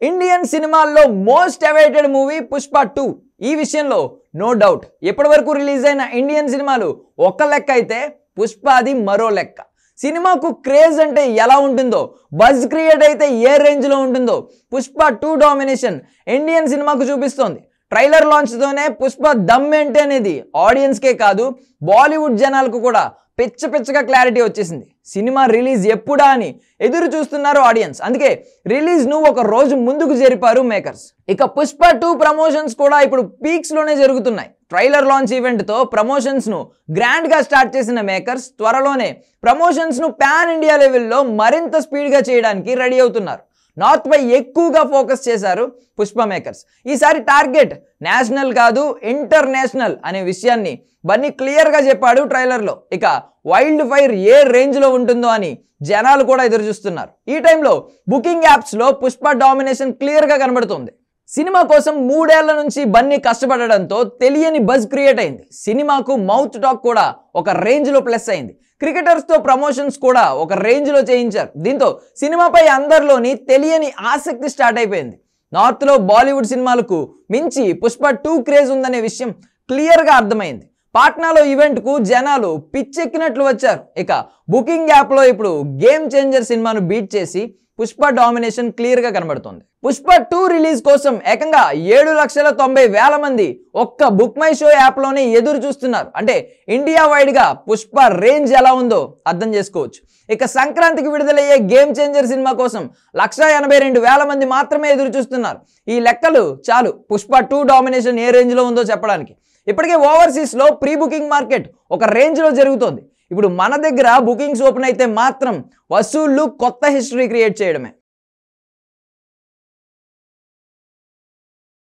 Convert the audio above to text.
Indian సినిమాల్లో most awaited movie Pushpa 2 ఈ విషయంలో నో డౌట్. ఇప్పటివరకు రిలీజ్ అయిన ఇండియన్ సినిమాలు ఒక లెక్క అయితే పుష్పది మరో లెక్క. సినిమాకు క్రేజ్ అంటే ఎలా ఉంటుందో, బజ్ క్రియేట్ అయితే ఏ రేంజ్లో ఉంటుందో పుష్ప 2 డామినేషన్ ఇండియన్ సినిమాకు చూపిస్తోంది. ట్రైలర్ లాంచ్తోనే పుష్ప దమ్ ఏంటి అనేది ఆడియన్స్కే కాదు బాలీవుడ్ జనాలకు కూడా పిచ్చగా క్లారిటీ వచ్చేసింది. సినిమా రిలీజ్ ఎప్పుడా అని ఎదురు చూస్తున్నారు ఆడియన్స్. అందుకే రిలీజ్ను ఒక రోజు ముందుకు జరిపారు మేకర్స్. ఇక పుష్ప 2 ప్రమోషన్స్ కూడా ఇప్పుడు పీక్స్లోనే జరుగుతున్నాయి. ట్రైలర్ లాంచ్ ఈవెంట్తో ప్రమోషన్స్ను గ్రాండ్గా స్టార్ట్ చేసిన మేకర్స్ త్వరలోనే ప్రమోషన్స్ను పాన్ ఇండియా లెవెల్లో మరింత స్పీడ్గా చేయడానికి రెడీ అవుతున్నారు. నార్త్ పై ఎక్కువగా ఫోకస్ చేశారు పుష్ప మేకర్స్. ఈసారి టార్గెట్ నేషనల్ కాదు ఇంటర్నేషనల్ అనే విషయాన్ని బన్నీ క్లియర్గా చెప్పాడు ట్రైలర్లో. ఇక వైల్డ్ ఫైర్ ఏ రేంజ్లో ఉంటుందో అని జనాలు కూడా ఎదురు చూస్తున్నారు. ఈ టైంలో బుకింగ్ యాప్స్లో పుష్ప డామినేషన్ క్లియర్గా కనబడుతుంది. సినిమా కోసం 3 ఏళ్ల నుంచి బన్నీ కష్టపడడంతో తెలియని బజ్ క్రియేట్ అయింది. సినిమాకు మౌత్ టాక్ కూడా ఒక రేంజ్లో ప్లస్ అయింది. క్రికెటర్స్తో ప్రమోషన్స్ కూడా ఒక రేంజ్లో చేయించారు. దీంతో సినిమాపై అందరిలోని తెలియని ఆసక్తి స్టార్ట్ అయిపోయింది. నార్త్లో బాలీవుడ్ సినిమాలకు మించి పుష్ప 2 క్రేజ్ ఉందనే విషయం క్లియర్గా అర్థమైంది. పాట్నాలో ఈవెంట్కు జనాలు పిచ్చెక్కినట్లు వచ్చారు. ఇక బుకింగ్ యాప్లో ఇప్పుడు గేమ్ చేంజర్ సినిమాను బీట్ చేసి పుష్ప డామినేషన్ క్లియర్గా కనబడుతుంది. పుష్ప 2 రిలీజ్ కోసం ఏకంగా 7,90,000 మంది ఒక్క బుక్ మై షో యాప్లోనే ఎదురు చూస్తున్నారు. అంటే ఇండియా వైడ్గా పుష్ప రేంజ్ ఎలా ఉందో అర్థం చేసుకోవచ్చు. ఇక సంక్రాంతికి విడుదలయ్యే గేమ్ చేంజర్ సినిమా కోసం 1,82,000 మంది మాత్రమే ఎదురు చూస్తున్నారు. ఈ లెక్కలు చాలు పుష్ప 2 డామినేషన్ ఏ రేంజ్లో ఉందో చెప్పడానికి. ఇప్పటికే ఓవర్సీస్లో ప్రీ బుకింగ్ మార్కెట్ ఒక రేంజ్లో జరుగుతోంది. ఇప్పుడు మన దగ్గర బుకింగ్స్ ఓపెన్ అయితే మాత్రం వసూళ్లు కొత్త హిస్టరీ క్రియేట్ చేయడమే.